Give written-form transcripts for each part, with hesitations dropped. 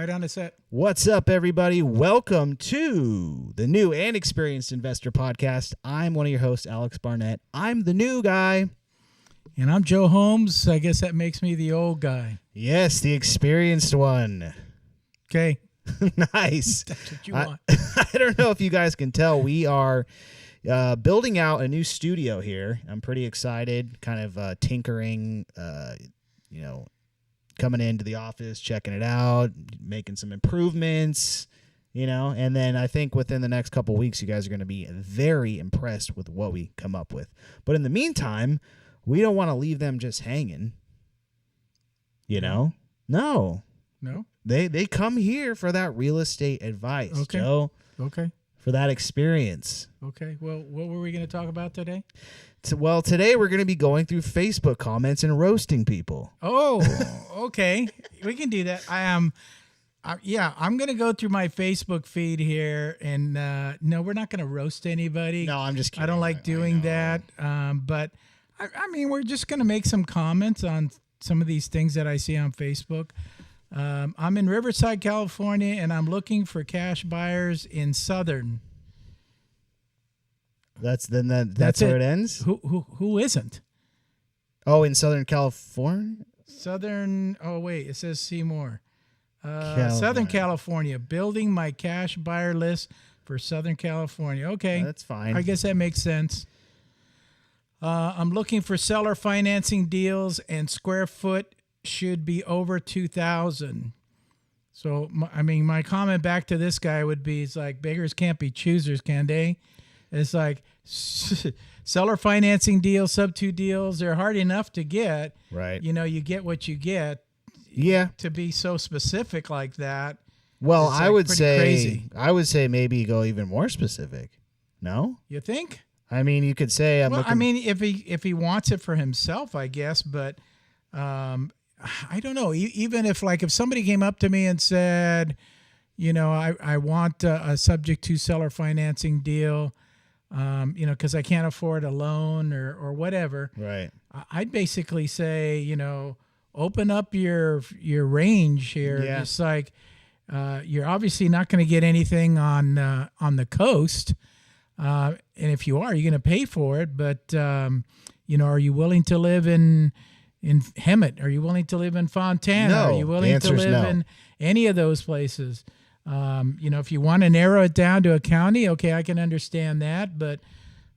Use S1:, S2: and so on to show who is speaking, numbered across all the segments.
S1: Right on the set.
S2: What's up, everybody? Welcome to the new and experienced investor podcast. I'm one of your hosts, Alex Barnett. I'm the new guy.
S1: And I'm Joe Holmes. I guess that makes me the old guy.
S2: Yes, the experienced one.
S1: Okay.
S2: Nice.
S1: That's what you want.
S2: I don't know if you guys can tell. We are building out a new studio here. I'm pretty excited, kind of tinkering, coming into the office, checking it out, making some improvements, and then I think within the next couple weeks, you guys are going to be very impressed with what we come up with. But in the meantime, we don't want to leave them just hanging, No.
S1: No?
S2: They come here for that real estate advice,
S1: Okay.
S2: Joe.
S1: Okay.
S2: For that experience.
S1: Okay. Well, what were we going to talk about today?
S2: Well, today we're going to be going through Facebook comments and roasting people.
S1: Oh, okay. We can do that. I'm going to go through my Facebook feed here, and no, we're not going to roast anybody.
S2: No, I'm just kidding.
S1: I don't like doing that. But I mean, we're just going to make some comments on some of these things that I see on Facebook. I'm in Riverside, California, and I'm looking for cash buyers in Southern.
S2: That's where it ends.
S1: Who isn't?
S2: Oh, in Southern California.
S1: Southern. Oh wait, it says Seymour. Southern California. Building my cash buyer list for Southern California. Okay,
S2: that's fine.
S1: I guess that makes sense. I'm looking for seller financing deals, and square foot should be over 2,000. So my comment back to this guy would be, it's like, beggars can't be choosers, can they? It's like seller financing deals, sub-2 deals, they're hard enough to get.
S2: Right.
S1: You get what you get.
S2: Yeah.
S1: To be so specific like that.
S2: Well,
S1: I
S2: would say maybe go even more specific. No?
S1: You think?
S2: I mean, you could say
S1: if he wants it for himself, I guess, but I don't know. Even if somebody came up to me and said, I want a subject to seller financing deal, because I can't afford a loan or whatever.
S2: Right.
S1: I'd basically say, open up your range here.
S2: Yeah.
S1: Just like you're obviously not going to get anything on the coast, and if you are, you're going to pay for it. But are you willing to live in Hemet? Are you willing to live in Fontana?
S2: No.
S1: Are you willing to live in any of those places? If you want to narrow it down to a county, okay, I can understand that. But,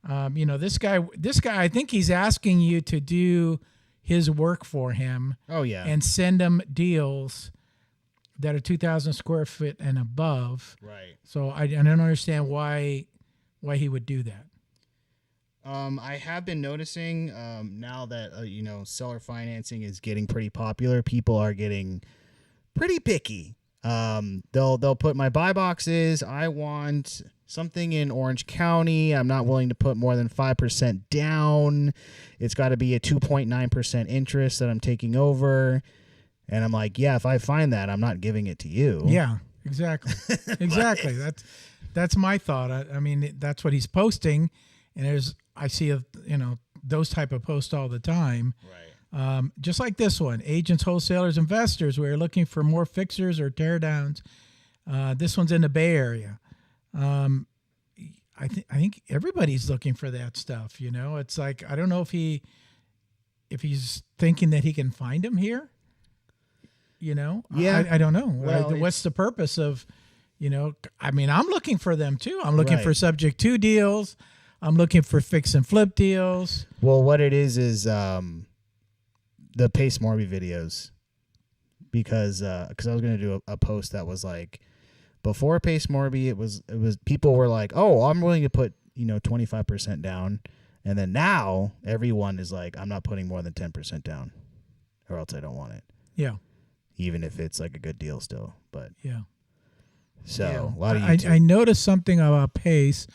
S1: this guy, I think he's asking you to do his work for him.
S2: Oh, yeah.
S1: And send him deals that are 2,000 square foot and above.
S2: Right.
S1: So I don't understand why he would do that.
S2: I have been noticing now that, seller financing is getting pretty popular. People are getting pretty picky. They'll put my buy boxes. I want something in Orange County. I'm not willing to put more than 5% down. It's got to be a 2.9% interest that I'm taking over. And I'm like, yeah, if I find that, I'm not giving it to you.
S1: Yeah, exactly. Exactly. That's my thought. I mean, that's what he's posting. And I see those type of posts all the time.
S2: Right.
S1: Just like this one, agents, wholesalers, investors. We're looking for more fixers or teardowns. This one's in the Bay Area. I think everybody's looking for that stuff. It's like, I don't know if he's thinking that he can find them here.
S2: Yeah.
S1: I don't know.
S2: Well,
S1: what's the purpose of, I'm looking for them too. I'm looking for subject to deals. I'm looking for fix and flip deals.
S2: Well, what it is the Pace Morby videos, because I was going to do a post that was like, before Pace Morby, it was people were like, oh, I'm willing to put 25% down, and then now everyone is like, I'm not putting more than 10% down, or else I don't want it.
S1: Yeah.
S2: Even if it's like a good deal still, but
S1: yeah.
S2: So a lot of
S1: I noticed something about Pace.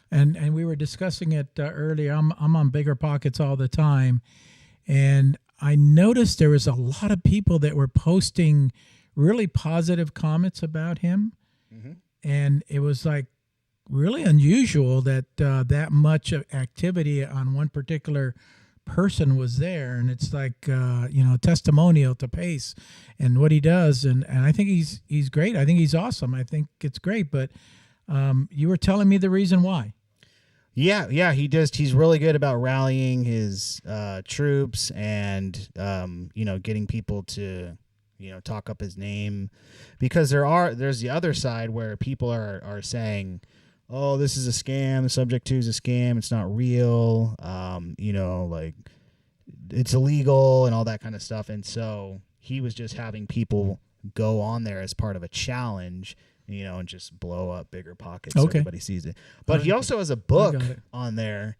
S1: And we were discussing it earlier. I'm on Bigger Pockets all the time, and I noticed there was a lot of people that were posting really positive comments about him, and it was like really unusual that that much of activity on one particular person was there, and it's like a testimonial to Pace and what he does, and I think he's great. I think he's awesome. I think it's great. But you were telling me the reason why.
S2: Yeah, he's really good about rallying his troops and getting people to talk up his name, because there's the other side where people are saying, oh, this is a scam, the subject to is a scam, it's not real, like it's illegal and all that kind of stuff. And so he was just having people go on there as part of a challenge, and just blow up bigger pockets so everybody sees it. But he also has a book on there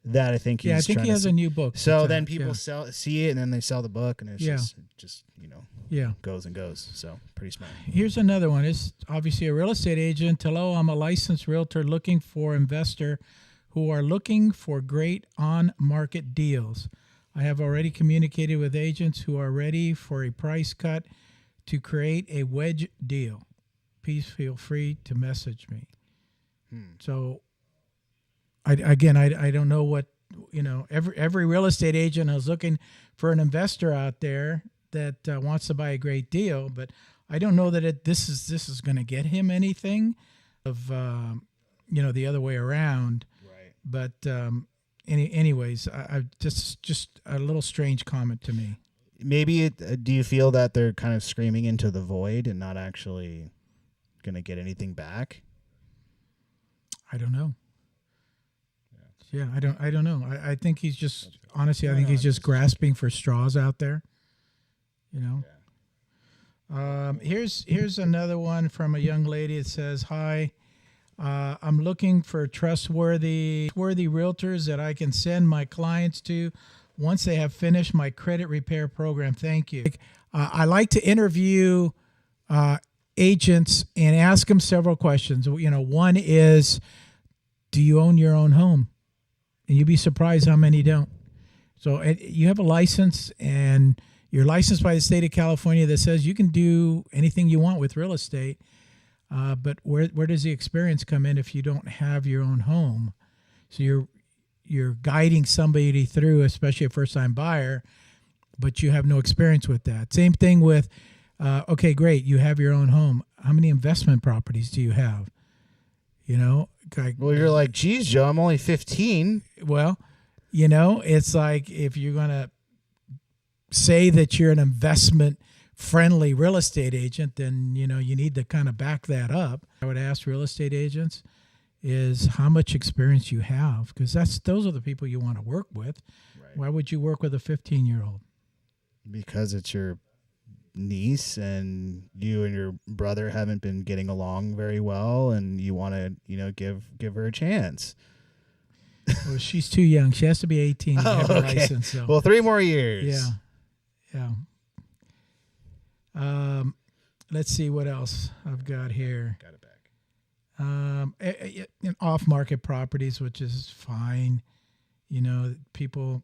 S2: that I think
S1: I think he has a new book.
S2: So then people see it, and then they sell the book, and it's just goes and goes. So pretty smart.
S1: Here's another one. It's obviously a real estate agent. Hello, I'm a licensed realtor looking for investor who are looking for great on-market deals. I have already communicated with agents who are ready for a price cut to create a wedge deal. Please feel free to message me. So I don't know what, every real estate agent is looking for an investor out there that wants to buy a great deal, but I don't know that this is going to get him anything of, the other way around.
S2: Right.
S1: But anyways, I just a little strange comment to me.
S2: Maybe do you feel that they're kind of screaming into the void and not actually going to get anything back?
S1: I don't know. Yeah, I don't know. I think he's just honestly. I think he's just grasping for straws out there. Here's another one from a young lady. It says, "Hi, I'm looking for trustworthy realtors that I can send my clients to once they have finished my credit repair program. Thank you." I like to interview agents and ask them several questions. One is, do you own your own home? And you'd be surprised how many don't. So you have a license, and you're licensed by the state of California that says you can do anything you want with real estate. But where does the experience come in if you don't have your own home? So you're guiding somebody through, especially a first-time buyer, but you have no experience with that. Same thing with, okay, great, you have your own home. How many investment properties do you have?
S2: Well, you're like, geez, Joe, I'm only 15.
S1: Well, it's like if you're going to say that you're an investment-friendly real estate agent, then, you need to kind of back that up. I would ask real estate agents is how much experience you have, because those are the people you want to work with. Right. Why would you work with a 15-year-old?
S2: Because it's your niece and you and your brother haven't been getting along very well, and you want to give her a chance.
S1: Well, she's too young. She has to be 18 to have a license. So.
S2: Well, 3 more years.
S1: Yeah. Let's see what else I've got here.
S2: Got it back.
S1: Off-market properties, which is fine. People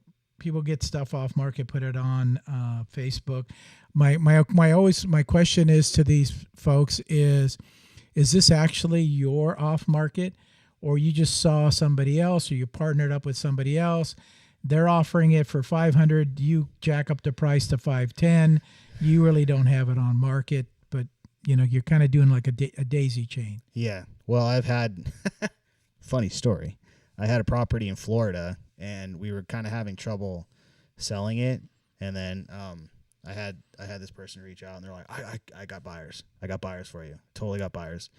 S1: get stuff off market, put it on Facebook. My question is to these folks is this actually your off market, or you just saw somebody else, or you partnered up with somebody else? They're offering it for $500. You jack up the price to $510. You really don't have it on market, but you're kind of doing like a daisy chain. Yeah.
S2: Well, I've had funny story. I had a property in Florida, and we were kind of having trouble selling it. And then I had this person reach out, and they're like, I got buyers. I got buyers for you. Totally got buyers.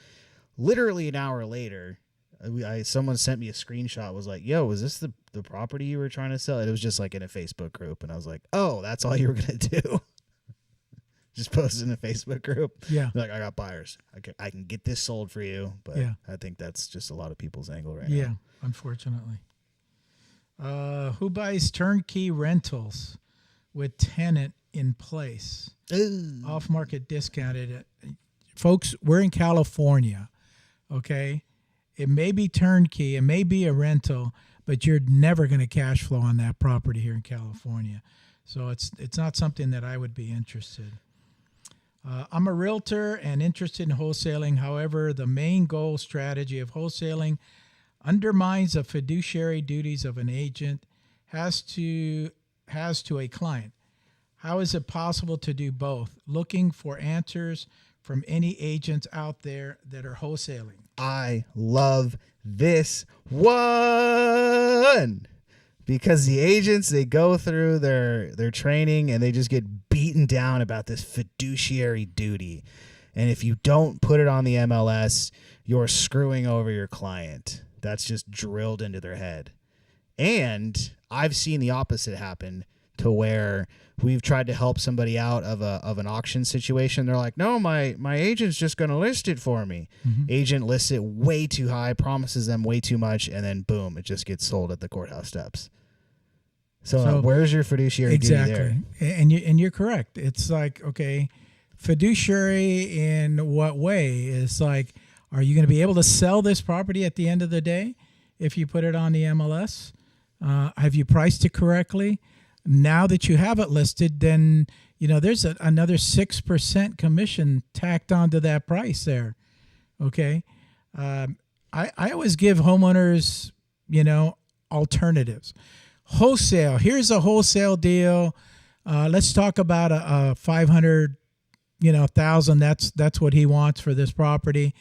S2: Literally an hour later, someone sent me a screenshot, was like, yo, was this the property you were trying to sell? It was just like in a Facebook group. And I was like, oh, that's all you were going to do? Just post in a Facebook group?
S1: Yeah.
S2: Like, I got buyers. I can get this sold for you. But yeah. I think that's just a lot of people's angle right now.
S1: Yeah, unfortunately. Who buys turnkey rentals with tenant in place? Off-market discounted. Folks, we're in California, okay? It may be turnkey, it may be a rental, but you're never going to cash flow on that property here in California. So it's not something that I would be interested. I'm a realtor and interested in wholesaling. However, the main goal strategy of wholesaling undermines the fiduciary duties of an agent. has to a client. How is it possible to do both? Looking for answers from any agents out there that are wholesaling.
S2: I love this one because the agents, they go through their training and they just get beaten down about this fiduciary duty. And if you don't put it on the MLS, you're screwing over your client. That's just drilled into their head. And I've seen the opposite happen to where we've tried to help somebody out of an auction situation. They're like, no, my agent's just going to list it for me. Mm-hmm. Agent lists it way too high, promises them way too much, and then boom, it just gets sold at the courthouse steps. So where's your fiduciary duty there?
S1: And you're correct. It's like, okay, fiduciary in what way? It's like, are you going to be able to sell this property at the end of the day if you put it on the MLS? Have you priced it correctly? Now that you have it listed, then, there's another 6% commission tacked onto that price there. Okay. I always give homeowners, alternatives. Wholesale. Here's a wholesale deal. Let's talk about a 500,000. That's what he wants for this property.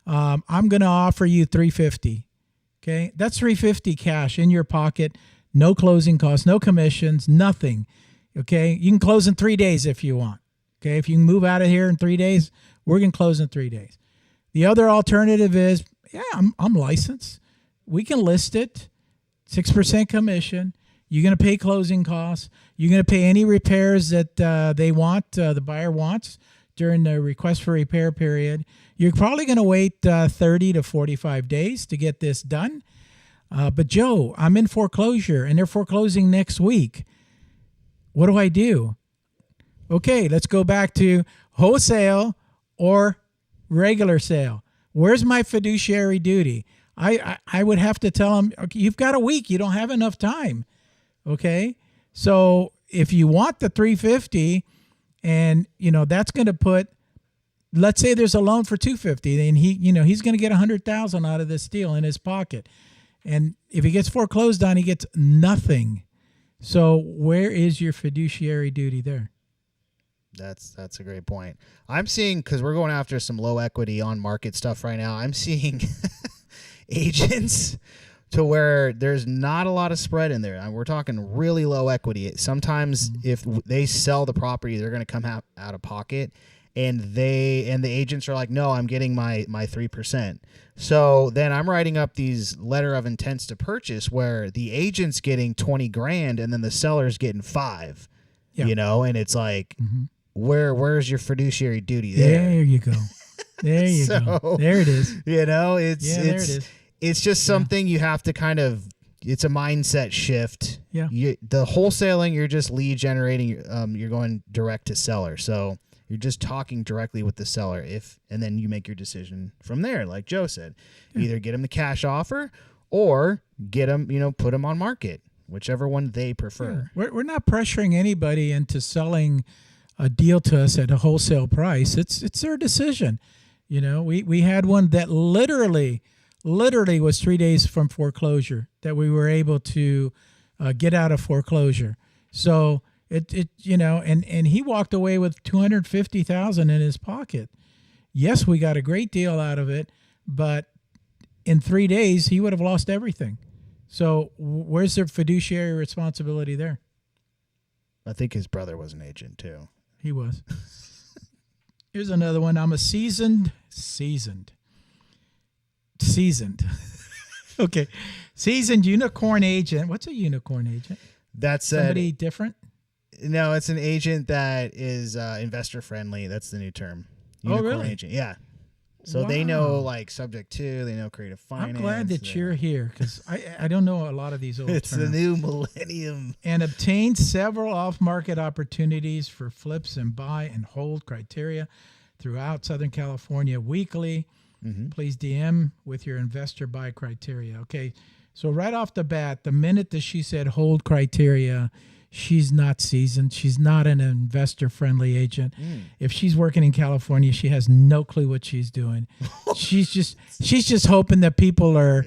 S1: I'm going to offer you $350. Okay. That's $350 cash in your pocket. No closing costs, no commissions, nothing. Okay. You can close in 3 days if you want. Okay. If you can move out of here in 3 days, we're going to close in 3 days. The other alternative is, I'm licensed. We can list it. 6% commission. You're going to pay closing costs. You're going to pay any repairs that they want, the buyer wants during the request for repair period. You're probably going to wait 30 to 45 days to get this done. But Joe, I'm in foreclosure and they're foreclosing next week. What do I do? Okay, let's go back to wholesale or regular sale. Where's my fiduciary duty? I would have to tell them, okay, you've got a week. You don't have enough time. Okay. So if you want the $350 and, that's going to put, let's say there's a loan for $250 and he's going to get $100,000 out of this deal in his pocket. And if he gets foreclosed on, he gets nothing. So where is your fiduciary duty there?
S2: That's a great point. I'm seeing, because we're going after some low equity on market stuff right now, I'm seeing agents to where there's not a lot of spread in there. We're talking really low equity. Sometimes if they sell the property, they're going to come out of pocket. And the agents are like, no, I'm getting my 3%. So then I'm writing up these letter of intents to purchase where the agent's getting $20,000 and then the seller's getting $5,000. Yeah. And it's like, where's your fiduciary duty there?
S1: There you go. There you go. There it is.
S2: There it is. It's just something you have to kind of. It's a mindset shift. Yeah. The wholesaling, you're just lead generating. You're going direct to seller. So you're just talking directly with the seller and then you make your decision from there. Like Joe said, either get them the cash offer or get them, put them on market, whichever one they prefer.
S1: Yeah. We're not pressuring anybody into selling a deal to us at a wholesale price. It's their decision. We had one that literally was 3 days from foreclosure that we were able to get out of foreclosure. So and he walked away with $250,000 in his pocket. Yes, we got a great deal out of it, but in 3 days he would have lost everything. So where's their fiduciary responsibility there?
S2: I think his brother was an agent too.
S1: He was. Here's another one. I'm a seasoned. Okay. Seasoned unicorn agent. What's a unicorn agent?
S2: That's
S1: somebody different?
S2: No, it's an agent that is investor friendly. That's the new term. Unicorn
S1: really?
S2: Agent. Yeah. So they know subject to, they know creative finance.
S1: I'm glad that you're here because I don't know a lot of these old
S2: It's
S1: terms.
S2: the new millennium.
S1: And obtain several off-market opportunities for flips and buy and hold criteria throughout Southern California weekly. Mm-hmm. Please DM with your investor buy criteria. Okay. So right off the bat, the minute that she said hold criteria, she's not seasoned. She's not an investor-friendly agent. If she's working in California, she has no clue what she's doing. she's just hoping that people are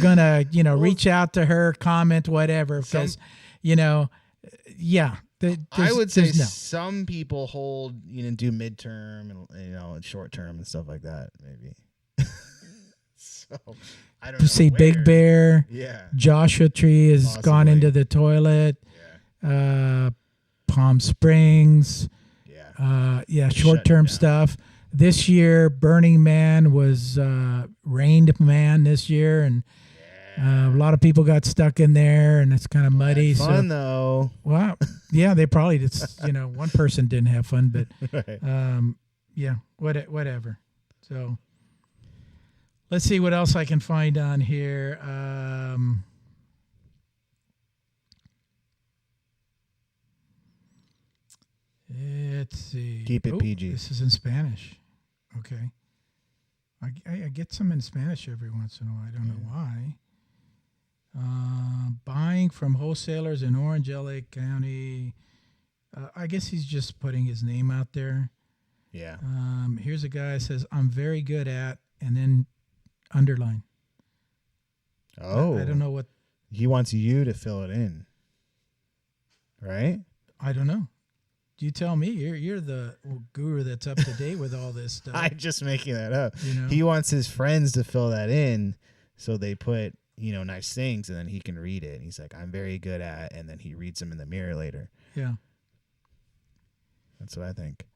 S1: gonna reach out to her, comment, whatever. Because you know, yeah.
S2: I would say
S1: no.
S2: some people hold, do midterm and short term and stuff like that. Maybe. So I don't know.
S1: See,
S2: where.
S1: Big Bear,
S2: Yeah.
S1: Joshua Tree has
S2: Possibly.
S1: gone into the toilet.
S2: Yeah.
S1: Palm Springs.
S2: Yeah.
S1: Short-term stuff. This year, Burning Man was Rained Man this year, and a lot of people got stuck in there, and it's kind of muddy.
S2: Fun though.
S1: Well, yeah, they probably just one person didn't have fun, but
S2: right.
S1: Whatever. So let's see what else I can find on here. Let's see.
S2: Keep it PG.
S1: This is in Spanish. Okay. I get some in Spanish every once in a while. I don't know why. Buying from wholesalers in Orange, LA County. I guess he's just putting his name out there.
S2: Yeah.
S1: Here's a guy that says, I'm very good at, and then underline.
S2: Oh.
S1: I don't know what.
S2: He wants you to fill it in. Right?
S1: I don't know. You tell me. You're the guru that's up to date with all this stuff.
S2: I'm just making that up. He wants his friends to fill that in, so they put nice things, and then he can read it. And he's like, I'm very good at, and then he reads them in the mirror later.
S1: Yeah.
S2: That's what I think.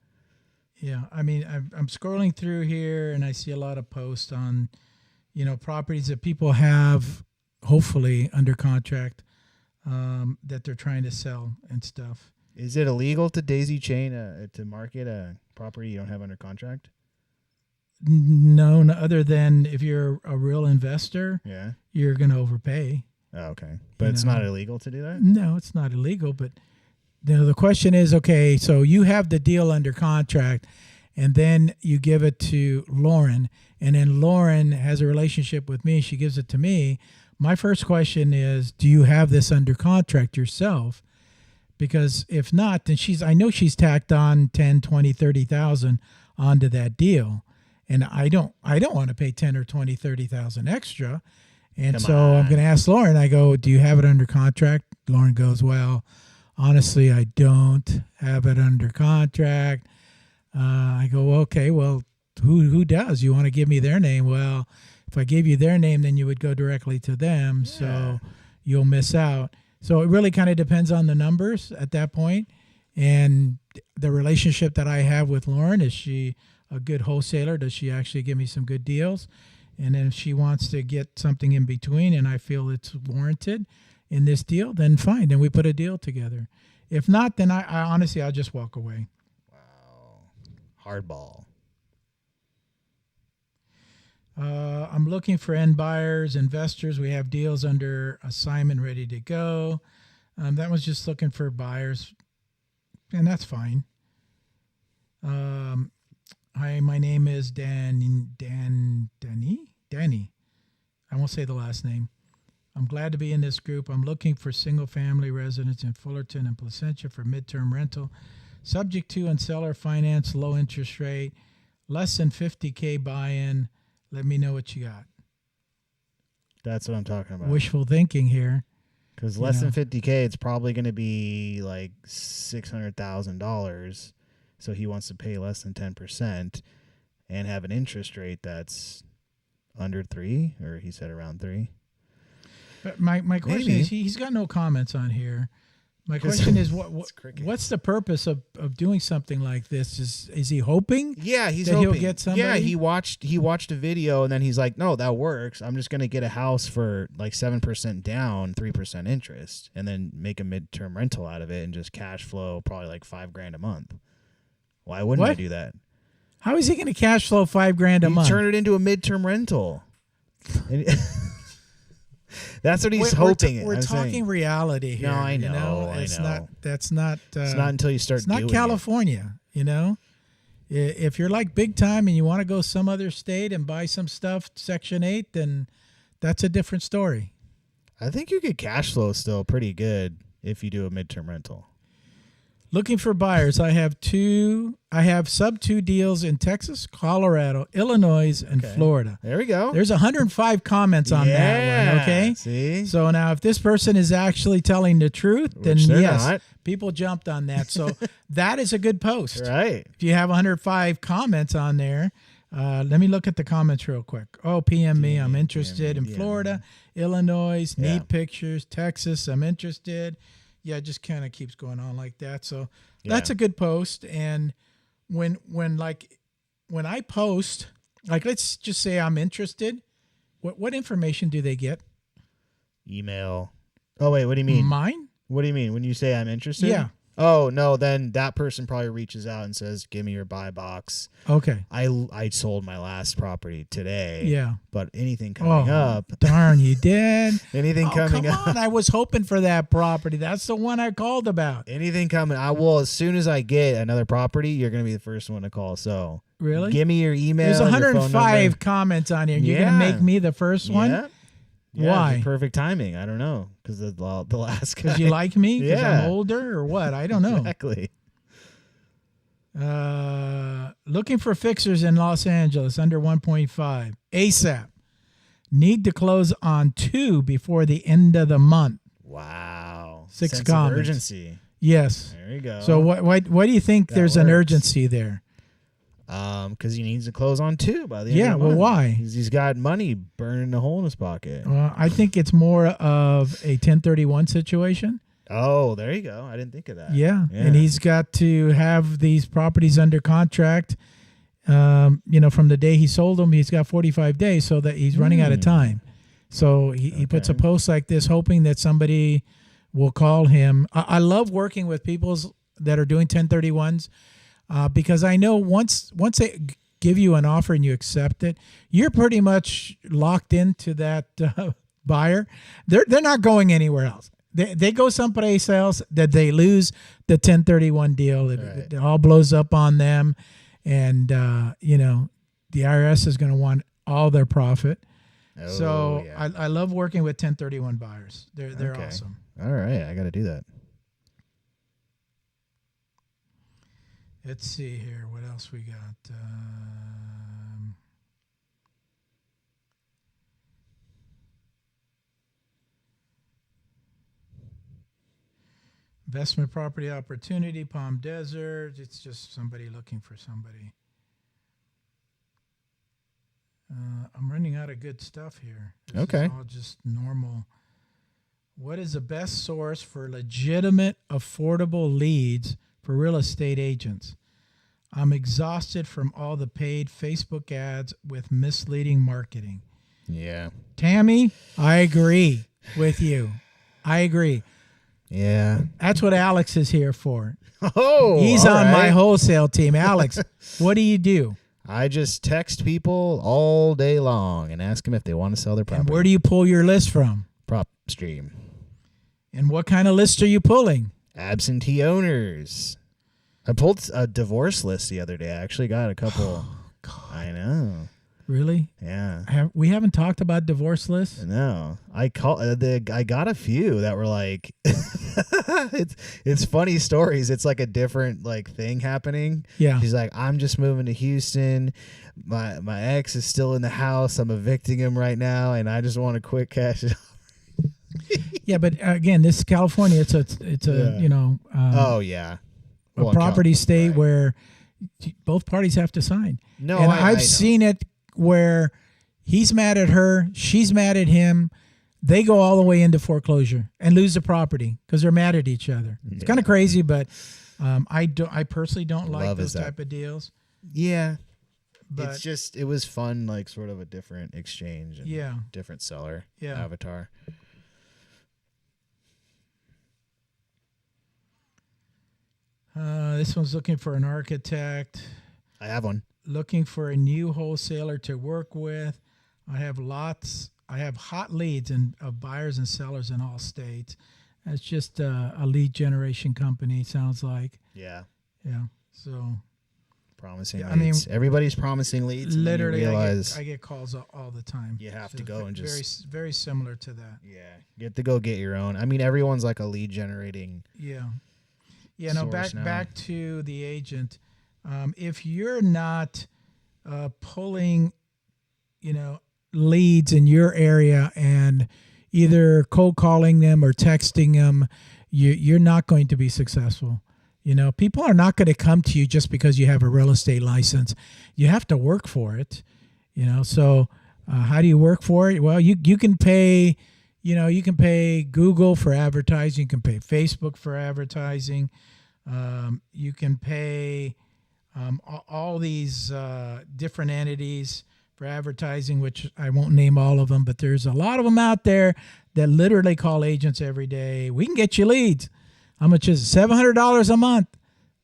S1: Yeah. I mean, I'm scrolling through here, and I see a lot of posts on, properties that people have, hopefully, under contract that they're trying to sell and stuff.
S2: Is it illegal to daisy chain to market a property you don't have under contract?
S1: No, other than if you're a real investor, you're going to overpay.
S2: Oh, okay. But it's not illegal to do that?
S1: No, it's not illegal. But the question is, okay, so you have the deal under contract, and then you give it to Lauren, and then Lauren has a relationship with me. She gives it to me. My first question is, do you have this under contract yourself? Because if not, then I know she's tacked on 10, 20, 30,000 onto that deal. And I don't want to pay 10 or 20, 30,000 extra. And I'm going to ask Lauren, I go, do you have it under contract? Lauren goes, well, honestly, I don't have it under contract. I go, okay, well, who does? You want to give me their name? Well, if I gave you their name, then you would go directly to them. Yeah. So you'll miss out. So it really kind of depends on the numbers at that point. And the relationship that I have with Lauren, is she a good wholesaler? Does she actually give me some good deals? And then if she wants to get something in between and I feel it's warranted in this deal, then fine. Then we put a deal together. If not, then I honestly, I'll just walk away.
S2: Wow. Hardball.
S1: I'm looking for end buyers, investors. We have deals under assignment ready to go. That was just looking for buyers, and that's fine. Hi, my name is Danny. I won't say the last name. I'm glad to be in this group. I'm looking for single-family residents in Fullerton and Placentia for midterm rental, subject to and seller finance, low interest rate, less than $50K buy-in. Let me know what you got.
S2: That's what I'm talking about.
S1: Wishful thinking here.
S2: Because less than $50K, it's probably going to be like $600,000. So he wants to pay less than 10% and have an interest rate that's under 3, or he said around 3.
S1: But my question is, he's got no comments on here. My question is, what's the purpose of doing something like this? Is he hoping?
S2: Yeah, he's
S1: that
S2: hoping.
S1: He'll get somebody?
S2: Yeah, he watched a video and then he's like, no, that works. I'm just gonna get a house for like 7% down, 3% interest, and then make a midterm rental out of it and just cash flow probably like $5,000 a month. Why wouldn't I do that?
S1: How is he going to cash flow $5,000 a month?
S2: Turn it into a midterm rental. That's what he's hoping.
S1: We're talking reality here.
S2: No, I know.
S1: It's not. That's not.
S2: It's not until you start.
S1: It's not California. If you're like big time and you want to go some other state and buy some stuff, Section 8, then that's a different story.
S2: I think you could cash flow still pretty good if you do a midterm rental.
S1: Looking for buyers. I have sub 2 deals in Texas, Colorado, Illinois, and Florida.
S2: There we go.
S1: There's 105 comments on that one. Okay.
S2: See?
S1: So now if this person is actually telling the truth, then
S2: Which they're
S1: yes,
S2: not.
S1: people jumped on that. So that is a good post.
S2: Right.
S1: If you have 105 comments on there, let me look at the comments real quick. Oh, PM me. I'm interested in Florida, Illinois, need pictures, Texas. I'm interested. Yeah, it just kind of keeps going on like that. So that's a good post. And when I post, like, let's just say I'm interested, what information do they get?
S2: Email. Oh, wait, what do you mean?
S1: Mine?
S2: What do you mean? When you say I'm interested?
S1: Yeah.
S2: Oh, no, then that person probably reaches out and says, give me your buy box.
S1: Okay.
S2: I sold my last property today.
S1: Yeah.
S2: But anything coming up.
S1: Darn, you did.
S2: Anything coming up.
S1: Come on. I was hoping for that property. That's the one I called about.
S2: Anything coming. I will, as soon as I get another property, you're going to be the first one to call. So
S1: really,
S2: give me your email.
S1: There's
S2: your phone
S1: 105
S2: number.
S1: comments on here. And you're going to make me the first one?
S2: Yeah,
S1: why?
S2: Perfect timing. I don't know. Because the last guy.
S1: Because you like me? Because
S2: Yeah.
S1: I'm older or what? I don't know.
S2: Exactly.
S1: Looking for fixers in Los Angeles under 1.5 ASAP. Need to close on 2 before the end of the month.
S2: Wow.
S1: 6
S2: Sense
S1: comments.
S2: of urgency.
S1: Yes.
S2: There you go.
S1: So what do you think there's an
S2: works.
S1: urgency there?
S2: Because he needs to close on 2 by the end of the month.
S1: Why?
S2: He's got money burning a hole in his pocket.
S1: Well, I think it's more of a 1031 situation.
S2: Oh, there you go. I didn't think of that.
S1: Yeah. And he's got to have these properties under contract. From the day he sold them, he's got 45 days, so that he's running out of time. So he puts a post like this, hoping that somebody will call him. I love working with people that are doing 1031s. Because I know once they give you an offer and you accept it, you're pretty much locked into that buyer. They're not going anywhere else. They go someplace else that they lose the 1031 deal. It all blows up on them, and the IRS is going to want all their profit. I love working with 1031 buyers. They're awesome.
S2: All right, I got to do that.
S1: Let's see here. What else we got? Investment property opportunity, Palm Desert. It's just somebody looking for somebody. I'm running out of good stuff here. This is all just normal. What is the best source for legitimate, affordable leads for real estate agents? I'm exhausted from all the paid Facebook ads with misleading marketing.
S2: Yeah.
S1: Tammy, I agree with you. I agree.
S2: Yeah.
S1: That's what Alex is here for.
S2: Oh,
S1: he's on my wholesale team. Alex, what do you do?
S2: I just text people all day long and ask them if they want to sell their property.
S1: And where do you pull your list from?
S2: PropStream.
S1: And what kind of list are you pulling?
S2: Absentee owners. I pulled a divorce list the other day. I actually got a couple.
S1: Oh, God.
S2: I know.
S1: Really?
S2: Yeah.
S1: We haven't talked about divorce lists?
S2: No. I got a few that were like it's funny stories. It's like a different thing happening.
S1: Yeah.
S2: She's like, I'm just moving to Houston. My ex is still in the house. I'm evicting him right now, and I just want a quick cash.
S1: Yeah, but again, this is California. It's a
S2: oh yeah.
S1: A property state where both parties have to sign.
S2: No,
S1: and
S2: I
S1: I've seen it where he's mad at her, she's mad at him. They go all the way into foreclosure and lose the property because they're mad at each other. It's kind of crazy, but I personally don't like those type of deals.
S2: Yeah.
S1: But
S2: it was fun, sort of a different exchange and different seller avatar.
S1: This one's looking for an architect.
S2: I have one.
S1: Looking for a new wholesaler to work with. I have hot leads of buyers and sellers in all states. That's just a lead generation company, sounds like.
S2: Yeah.
S1: Yeah. So
S2: promising leads. Everybody's promising leads.
S1: Literally, I get calls all the time.
S2: You have to go and just
S1: very similar to that.
S2: Yeah. You have to go get your own. I mean, everyone's like a lead generating.
S1: Yeah.
S2: source now.
S1: back to the agent. If you're not pulling, leads in your area and either cold calling them or texting them, you're not going to be successful. People are not going to come to you just because you have a real estate license. You have to work for it. So how do you work for it? Well, you can pay, you can pay Google for advertising. You can pay Facebook for advertising. You can pay all these different entities for advertising, which I won't name all of them, but there's a lot of them out there that literally call agents every day. We can get you leads. How much is it? $700 a month.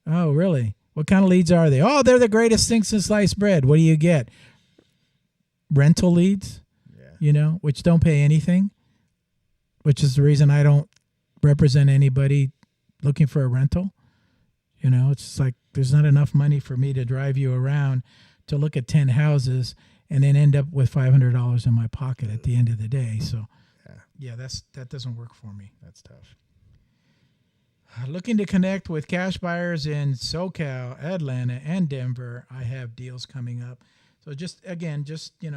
S1: Oh, really? What kind of leads are they? Oh, they're the greatest thing since sliced bread. What do you get? Rental leads, which don't pay anything, which is the reason I don't represent anybody looking for a rental. It's like there's not enough money for me to drive you around to look at 10 houses and then end up with $500 in my pocket at the end of the day. So, that doesn't work for me.
S2: That's tough.
S1: Looking to connect with cash buyers in SoCal, Atlanta, and Denver. I have deals coming up. So just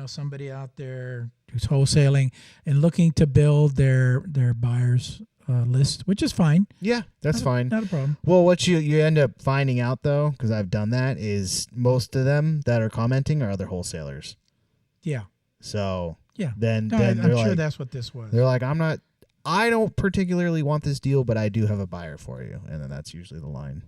S1: somebody out there who's wholesaling and looking to build their buyers list, which is fine.
S2: Yeah, that's fine.
S1: Not a problem.
S2: Well, what you end up finding out, though, because I've done that, is most of them that are commenting are other wholesalers.
S1: Yeah.
S2: So
S1: yeah,
S2: then
S1: I'm
S2: they're
S1: sure
S2: like,
S1: that's what this was.
S2: They're like, I don't particularly want this deal, but I do have a buyer for you. And then that's usually the line.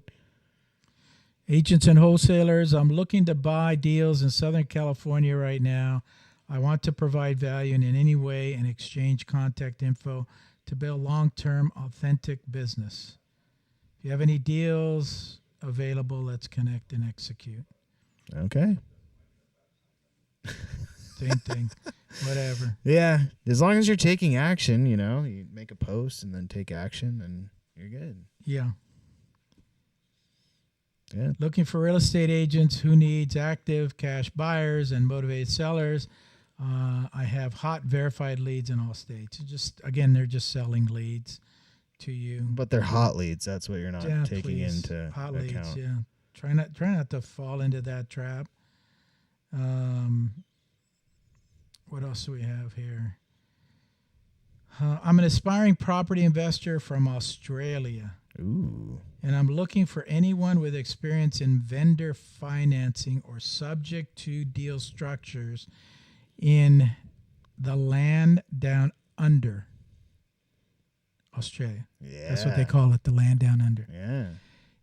S1: Agents and wholesalers, I'm looking to buy deals in Southern California right now. I want to provide value in any way and exchange contact info to build long-term, authentic business. If you have any deals available, let's connect and execute.
S2: Okay.
S1: Same thing. Whatever.
S2: Yeah. As long as you're taking action, you make a post and then take action and you're good.
S1: Yeah.
S2: Yeah.
S1: Looking for real estate agents who needs active cash buyers and motivated sellers. I have hot verified leads in all states. They're just selling leads to you.
S2: But they're hot leads. That's what you're not taking into
S1: hot
S2: account.
S1: leads. Yeah. Try not to fall into that trap. What else do we have here? I'm an aspiring property investor from Australia.
S2: Ooh.
S1: And I'm looking for anyone with experience in vendor financing or subject to deal structures in the land down under. Australia.
S2: Yeah.
S1: That's what they call it, the land down under.
S2: Yeah.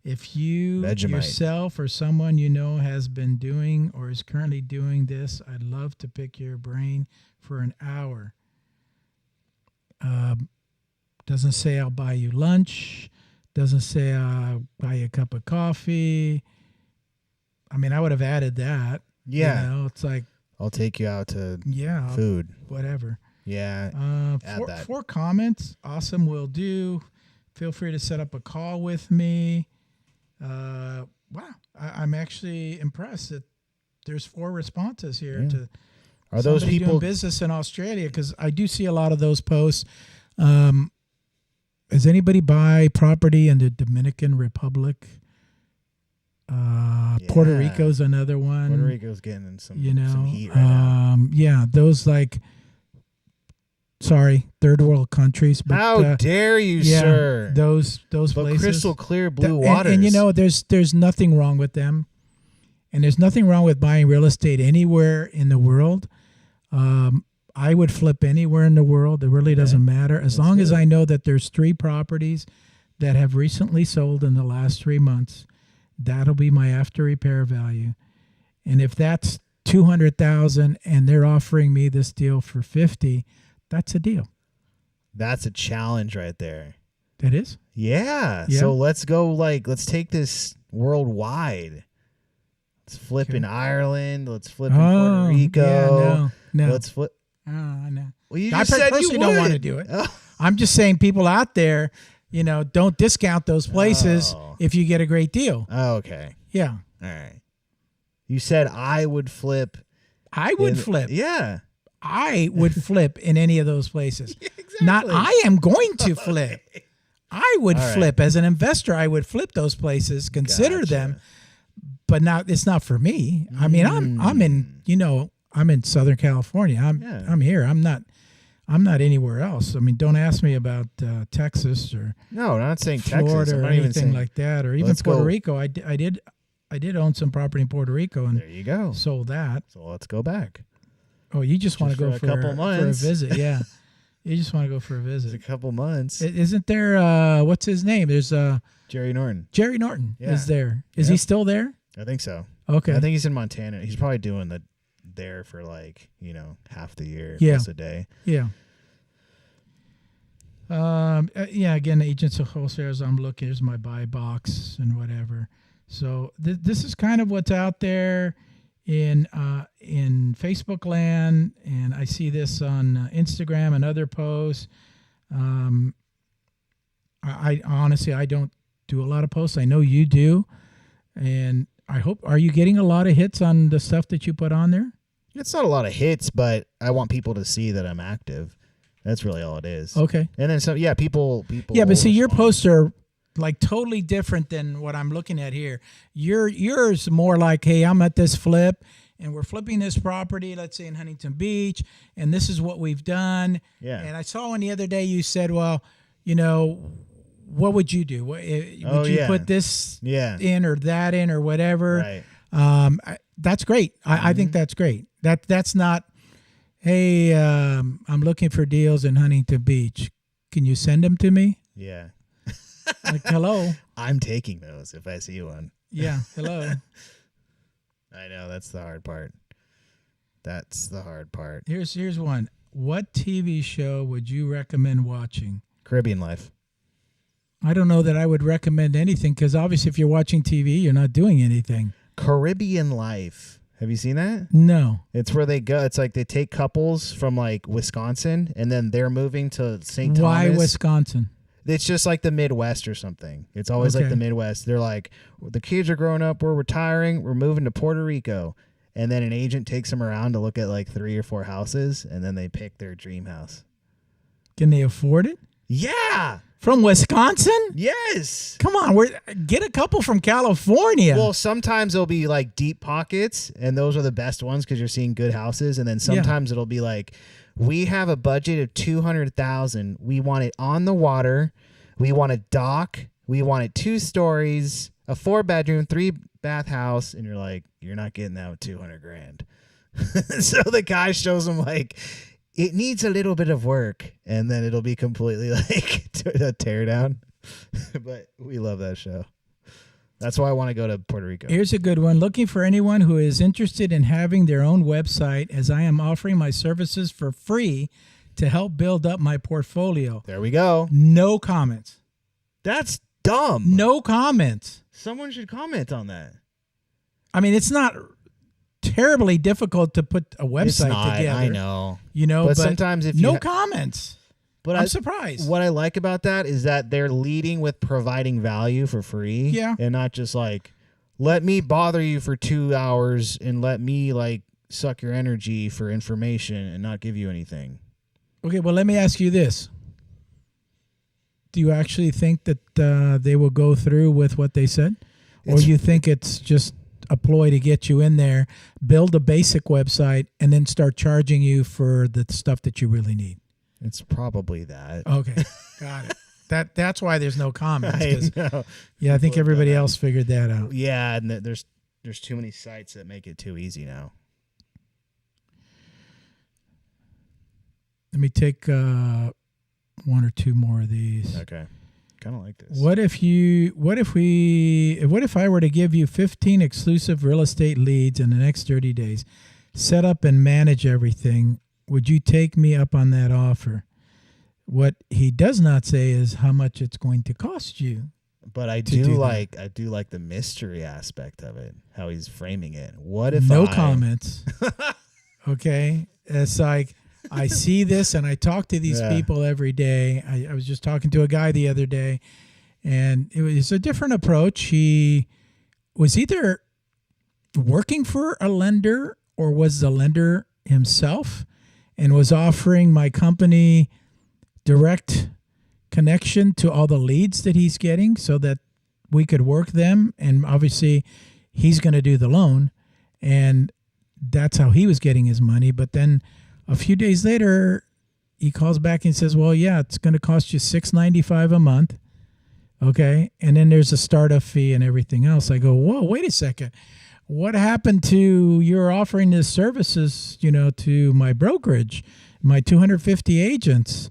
S1: If you
S2: Vegemite.
S1: yourself or someone has been doing or is currently doing this, I'd love to pick your brain for an hour. Doesn't say I'll buy you lunch. Doesn't say I'll buy you a cup of coffee. I mean, I would have added that.
S2: Yeah.
S1: It's like,
S2: I'll take you out to
S1: yeah,
S2: food.
S1: Whatever.
S2: Yeah. Add that.
S1: 4 comments. Awesome. Will do. Feel free to set up a call with me. Wow. I'm actually impressed that there's 4 responses here to
S2: Are those
S1: somebody
S2: people
S1: doing business in Australia? Because I do see a lot of those posts. Does anybody buy property in the Dominican Republic? Puerto Rico's another one.
S2: Puerto Rico's getting in some heat right now.
S1: Yeah, those third world countries. But,
S2: how dare you, sir?
S1: Those places.
S2: Crystal clear blue waters.
S1: And there's nothing wrong with them. And there's nothing wrong with buying real estate anywhere in the world. I would flip anywhere in the world. It really doesn't matter. As long as I know that there's 3 properties that have recently sold in the last 3 months, that'll be my after repair value. And if that's $200,000 and they're offering me this deal for $50,000, that's a deal.
S2: That's a challenge right there.
S1: That is?
S2: Yeah. So let's go let's take this worldwide. Let's flip in Ireland. Let's flip in Puerto Rico.
S1: Yeah, no.
S2: Let's flip.
S1: Oh, I know.
S2: Well, you just said you
S1: don't want to do it. Oh. I'm just saying people out there, don't discount those places if you get a great deal.
S2: Oh, okay.
S1: Yeah.
S2: All right. You said I would flip.
S1: I would flip.
S2: Yeah.
S1: I would flip in any of those places.
S2: Yeah, exactly.
S1: Not I am going to flip. I would
S2: All right.
S1: flip as an investor. I would flip those places, consider
S2: Gotcha.
S1: them, but it's not for me. I mean, I'm in, I'm in Southern California. I'm here. I'm not anywhere else. I mean, don't ask me about Texas or
S2: No, I'm not saying
S1: Florida
S2: Texas. I'm
S1: or
S2: not even
S1: anything
S2: saying
S1: like that, or even
S2: Let's
S1: Puerto
S2: go.
S1: Rico. I did own some property in Puerto Rico and
S2: There you go.
S1: sold that.
S2: So let's go back.
S1: Oh, you just want to go
S2: for a couple
S1: for a
S2: months.
S1: visit, yeah. You just want to go for a
S2: It's a
S1: visit.
S2: couple months.
S1: Isn't there? What's his name? There's
S2: Jerry Norton.
S1: Jerry Norton
S2: Yeah.
S1: is there. Is he
S2: Yep.
S1: still there?
S2: I think so.
S1: Okay.
S2: I think he's in Montana. He's probably doing there for half the year,
S1: Yeah.
S2: plus a day.
S1: Yeah. Yeah. Again, agents and wholesalers. I'm looking. Here's my buy box and whatever. So this is kind of what's out there in Facebook land, and I see this on Instagram and other posts. I honestly I don't do a lot of posts. I know you do, and I hope. Are you getting a lot of hits on the stuff that you put on there?
S2: It's not a lot of hits, but I want people to see that I'm active. That's really all it is.
S1: Okay.
S2: And then people.
S1: Yeah, but
S2: will
S1: see, your
S2: respond.
S1: posts are like totally different than what I'm looking at here. Yours more like, hey, I'm at this flip and we're flipping this property, let's say in Huntington Beach, and this is what we've done.
S2: Yeah.
S1: And I saw one the other day you said, well, what would you do? Would you put this in or that in or whatever?
S2: Right.
S1: That's great. I think that's great. That's not, hey, I'm looking for deals in Huntington Beach. Can you send them to me?
S2: Yeah.
S1: Like, hello.
S2: I'm taking those if I see one.
S1: Yeah, hello.
S2: I know, that's the hard part. That's the hard part.
S1: Here's one. What TV show would you recommend watching?
S2: Caribbean Life.
S1: I don't know that I would recommend anything because obviously if you're watching TV, you're not doing anything.
S2: Caribbean Life. Have you seen that?
S1: No.
S2: It's where they go. It's like they take couples from like Wisconsin and then they're moving to St. Thomas.
S1: Why Wisconsin?
S2: It's just like the Midwest or something. It's always like
S1: Okay.
S2: the Midwest. They're like, the kids are growing up. We're retiring. We're moving to Puerto Rico. And then an agent takes them around to look at like 3 or 4 houses. And then they pick their dream house.
S1: Can they afford it?
S2: Yeah.
S1: From Wisconsin?
S2: Yes.
S1: Come on, get a couple from California.
S2: Well, sometimes there'll be like deep pockets. And those are the best ones because you're seeing good houses. And then sometimes it'll be like, we have a budget of $200,000. We want it on the water. We want a dock. We want it 2 stories, a 4-bedroom, 3-bath house. And you're like, you're not getting that with $200,000. So the guy shows them like, it needs a little bit of work. And then it'll be completely like a tear down. But we love that show. That's why I want to go to Puerto Rico.
S1: Here's a good one. Looking for anyone who is interested in having their own website, as I am offering my services for free to help build up my portfolio.
S2: There we go.
S1: No comments.
S2: That's dumb.
S1: No comments.
S2: Someone should comment on that.
S1: I mean, it's not terribly difficult to put a website
S2: It's not,
S1: together.
S2: I know.
S1: But
S2: sometimes if you
S1: no comments.
S2: But
S1: I'm surprised.
S2: What I like about that is that they're leading with providing value for free.
S1: Yeah.
S2: And not just like, let me bother you for 2 hours and let me like suck your energy for information and not give you anything.
S1: Okay, well, let me ask you this. Do you actually think that they will go through with what they said? Or you think it's just a ploy to get you in there, build a basic website, and then start charging you for the stuff that you really need?
S2: It's probably that.
S1: Okay, got it. That's why there's no comments.
S2: I know.
S1: Yeah, I think everybody else figured that out.
S2: Yeah, and there's too many sites that make it too easy now.
S1: Let me take 1 or 2 more of these.
S2: Okay. Kind of like this.
S1: What if I were to give you 15 exclusive real estate leads in the next 30 days, set up and manage everything? Would you take me up on that offer? What he does not say is how much it's going to cost you.
S2: But I do like the mystery aspect of it, how he's framing it. What if
S1: no comments? Okay. It's like, I see this and I talk to these people every day. I was just talking to a guy the other day, and it was a different approach. He was either working for a lender or was the lender himself and was offering my company direct connection to all the leads that he's getting so that we could work them. And obviously he's going to do the loan, and that's how he was getting his money. But then a few days later, he calls back and says, well, yeah, it's going to cost you $695 a month. Okay. And then there's a startup fee and everything else. I go, whoa, wait a second. What happened to your offering this services, to my brokerage, my 250 agents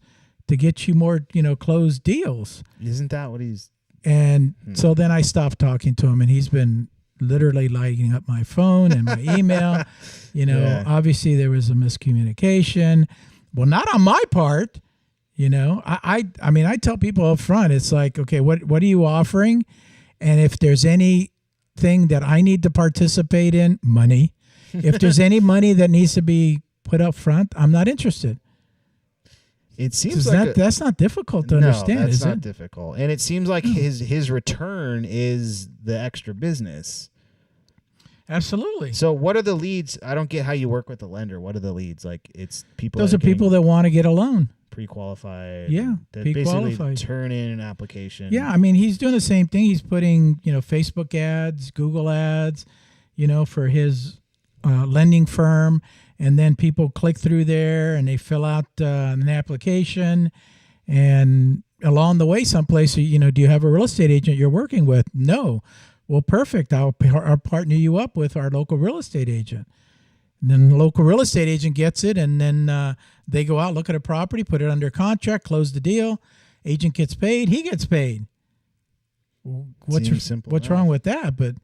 S1: to get you more, closed deals?
S2: Isn't that what he's...
S1: And so then I stopped talking to him, and he's been literally lighting up my phone and my email. Obviously there was a miscommunication. Well, not on my part. I mean, I tell people up front, it's like, okay, what are you offering? And if there's anything that I need to participate in, money. If there's any money that needs to be put up front, I'm not interested.
S2: It seems like
S1: that's not difficult to understand, is it?
S2: That's not difficult. And it seems like his return is the extra business.
S1: Absolutely.
S2: So what are the leads? I don't get how you work with the lender. What are the leads? Like, it's people.
S1: Those are people that want to get a loan.
S2: Pre-qualified.
S1: Yeah,
S2: that
S1: pre-qualified.
S2: Basically turn in an application.
S1: Yeah, I mean, he's doing the same thing. He's putting, Facebook ads, Google ads, for his lending firm. And then people click through there and they fill out an application. And along the way, someplace, do you have a real estate agent you're working with? No. Well, perfect. I'll partner you up with our local real estate agent. And then the local real estate agent gets it, and then they go out, look at a property, put it under contract, close the deal. Agent gets paid. He gets paid. What's wrong with that? But,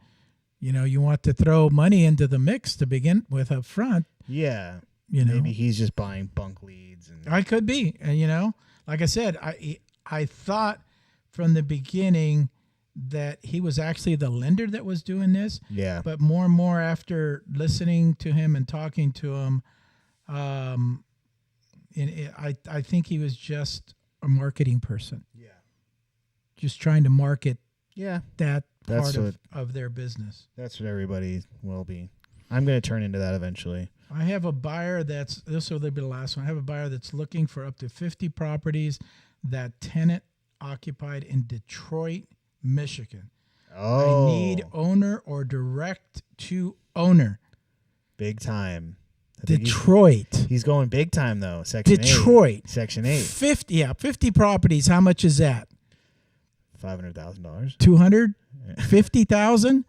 S1: you want to throw money into the mix to begin with up front.
S2: Yeah. Maybe he's just buying bunk leads.
S1: I could be. And, like I said, I thought from the beginning that he was actually the lender that was doing this.
S2: Yeah.
S1: But more and more after listening to him and talking to him, I think he was just a marketing person.
S2: Yeah.
S1: Just trying to market that
S2: That's
S1: part of their business.
S2: That's what everybody will be. I'm going to turn into that eventually.
S1: I have a buyer this will be the last one. I have a buyer that's looking for up to 50 properties that tenant occupied in Detroit, Michigan.
S2: Oh.
S1: I need owner or direct to owner.
S2: Big time.
S1: Detroit.
S2: He's going big time though. Section
S1: Detroit.
S2: 8. Section 8.
S1: 50 properties. How much is that?
S2: $500,000.
S1: 250,000?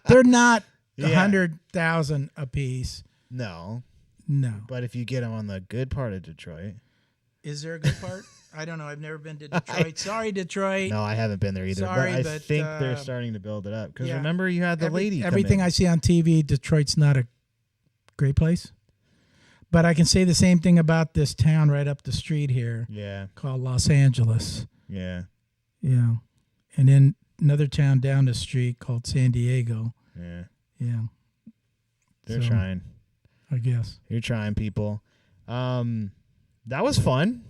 S1: They're not 100,000 a piece.
S2: No. But if you get them on the good part of Detroit.
S1: Is there a good part? I don't know. I've never been to Detroit. Sorry, Detroit.
S2: No, I haven't been there either.
S1: Sorry,
S2: but I think they're starting to build it up. Because remember, you had the lady come
S1: everything
S2: in.
S1: I see on TV, Detroit's not a great place. But I can say the same thing about this town right up the street here.
S2: Yeah.
S1: Called Los Angeles.
S2: Yeah.
S1: Yeah. And then another town down the street called San Diego.
S2: Yeah.
S1: Yeah.
S2: They're trying.
S1: I guess.
S2: You're trying, people. That was fun.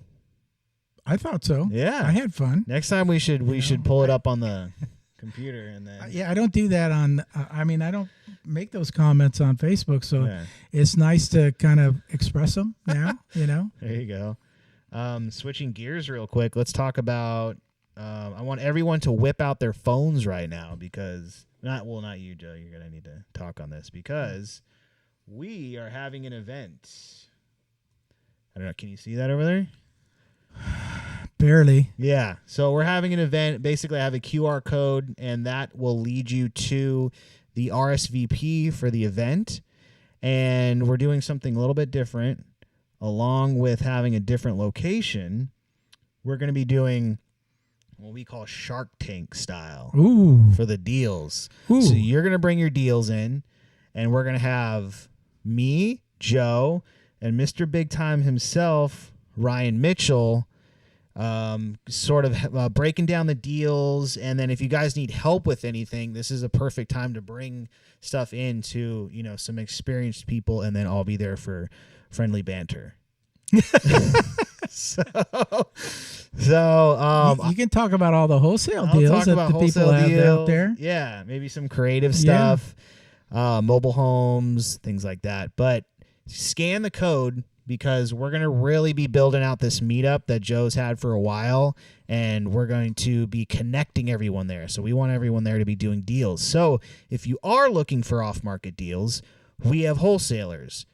S1: I thought so.
S2: Yeah.
S1: I had fun.
S2: Next time we should pull it up on the computer and then.
S1: I don't do that on. I don't make those comments on Facebook, so it's nice to kind of express them now.
S2: There you go. Switching gears real quick. Let's talk about. I want everyone to whip out their phones right now because not you, Joe. You're gonna need to talk on this because we are having an event. I don't know. Can you see that over there?
S1: Barely.
S2: Yeah. So we're having an event. Basically, I have a QR code, and that will lead you to the RSVP for the event. And we're doing something a little bit different. Along with having a different location, we're going to be doing what we call Shark Tank style.
S1: Ooh.
S2: For the deals.
S1: Ooh.
S2: So you're going to bring your deals in, and we're going to have me, Joe, and Mr. Big Time himself, Ryan Mitchell, sort of breaking down the deals. And then if you guys need help with anything, this is a perfect time to bring stuff into, some experienced people, and then I'll be there for friendly banter. So
S1: you can talk about all the wholesale deals that the people have out there.
S2: Yeah, maybe some creative stuff, mobile homes, things like that. But scan the code because we're going to really be building out this meetup that Joe's had for a while, and we're going to be connecting everyone there. So we want everyone there to be doing deals. So if you are looking for off-market deals, we have wholesalers.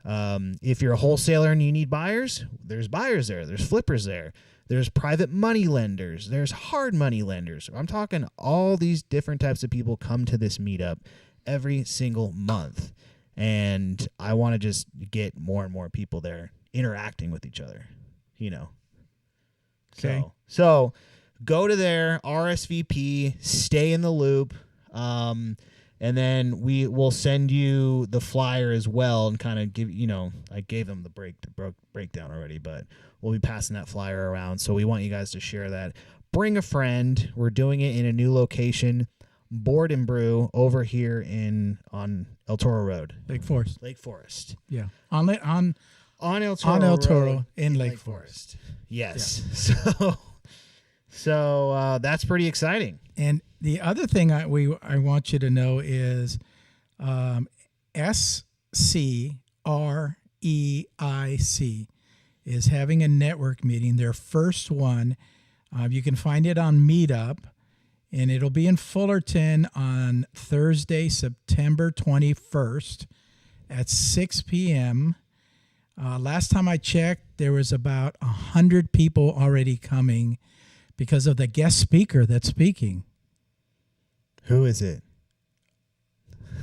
S2: If you're a wholesaler and you need buyers, there's buyers there. There's flippers there. There's private money lenders. There's hard money lenders. I'm talking all these different types of people come to this meetup every single month. And I want to just get more and more people there interacting with each other, you know.
S1: Okay.
S2: So go to there, RSVP, stay in the loop, and then we will send you the flyer as well and kind of give, you know, I gave them the breakdown already, but we'll be passing that flyer around. So we want you guys to share that. Bring a friend. We're doing it in a new location, Board and Brew, over here on El Toro Road.
S1: Lake Forest.
S2: Lake Forest.
S1: Yeah. On
S2: El Toro,
S1: Road in Lake Forest.
S2: Yes. Yeah. So that's pretty exciting.
S1: And the other thing I want you to know is SKIPTRACING is having a network meeting, their first one. You can find it on Meetup, and it'll be in Fullerton on Thursday, September 21st at 6 p.m. Last time I checked, there was about 100 people already coming because of the guest speaker that's speaking.
S2: Who is it?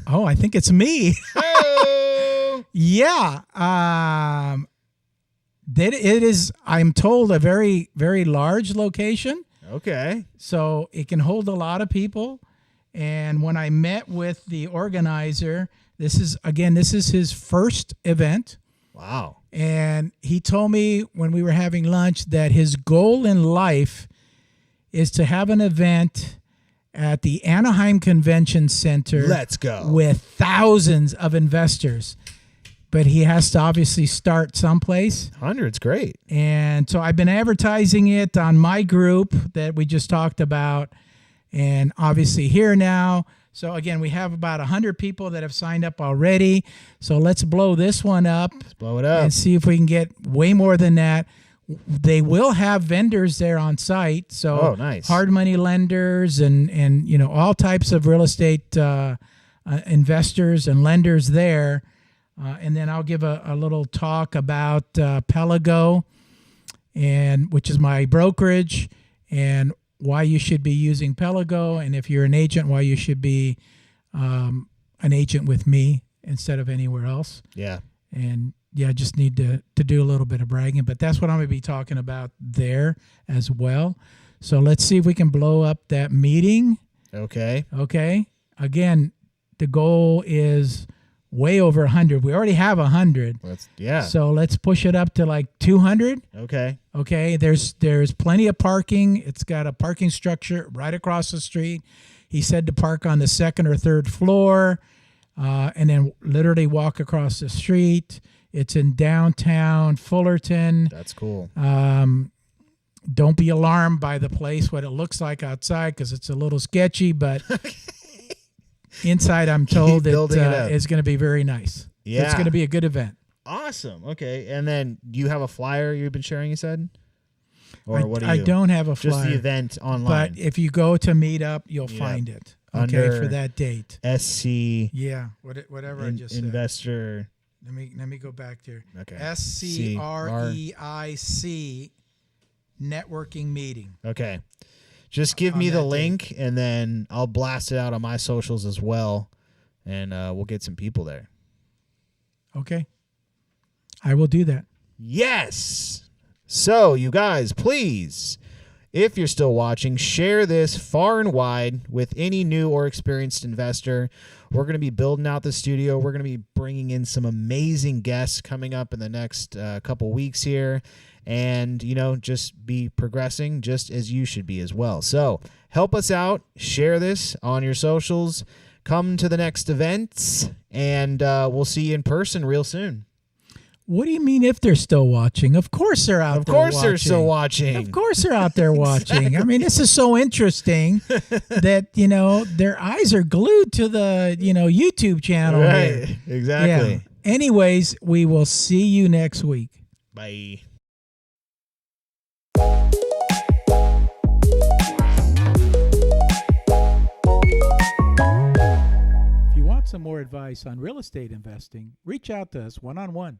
S1: Oh, I think it's me.
S2: Oh!
S1: Yeah. That it is, I'm told, a very, very large location.
S2: Okay.
S1: So it can hold a lot of people. And when I met with the organizer, this is his first event.
S2: Wow.
S1: And he told me when we were having lunch that his goal in life is to have an event at the Anaheim Convention Center.
S2: Let's go.
S1: With thousands of investors. But he has to obviously start someplace.
S2: 100's great.
S1: And so I've been advertising it on my group that we just talked about, and obviously here now. So again, we have about 100 people that have signed up already. So let's blow this one up.
S2: Let's blow it up.
S1: And see if we can get way more than that. They will have vendors there on site. So
S2: nice.
S1: Hard money lenders and you know, all types of real estate investors and lenders there. And then I'll give a little talk about Pelago, which is my brokerage, and why you should be using Pelago, and if you're an agent, why you should be an agent with me instead of anywhere else.
S2: Yeah.
S1: And yeah, I just need to do a little bit of bragging, but that's what I'm going to be talking about there as well. So let's see if we can blow up that meeting.
S2: Okay.
S1: Okay. Again, the goal is way over 100. We already have 100. So let's push it up to like 200.
S2: Okay.
S1: Okay. There's plenty of parking. It's got a parking structure right across the street. He said to park on the second or third floor, and then literally walk across the street. It's in downtown Fullerton.
S2: That's cool.
S1: Don't be alarmed by the place, what it looks like outside, because it's a little sketchy, but inside, I'm told it's going to be very nice.
S2: Yeah.
S1: It's going to be a good event.
S2: Awesome. Okay. And then you have a flyer you've been sharing, you said? Or what do you?
S1: I don't have a flyer.
S2: Just the event online.
S1: But if you go to Meetup, you'll find it. Okay, for that date.
S2: SC.
S1: Yeah, whatever I just said.
S2: Investor.
S1: Let me go back there.
S2: Okay.
S1: SKIPTRACING networking meeting.
S2: Okay. Just give me the link, and then I'll blast it out on my socials as well, and we'll get some people there.
S1: Okay. I will do that.
S2: Yes. So, you guys, please, if you're still watching, share this far and wide with any new or experienced investor. We're going to be building out the studio. We're going to be bringing in some amazing guests coming up in the next couple weeks here. And, you know, just be progressing just as you should be as well. So help us out. Share this on your socials. Come to the next events, and we'll see you in person real soon.
S1: What do you mean if they're still watching? Of course they're out there watching.
S2: Of course they're still watching.
S1: Of course they're out there watching. Exactly. I mean, this is so interesting that, you know, their eyes are glued to the, you know, YouTube channel.
S2: Right. Here. Exactly.
S1: Yeah. Anyways, we will see you next week.
S2: Bye.
S1: If you want some more advice on real estate investing, reach out to us one-on-one.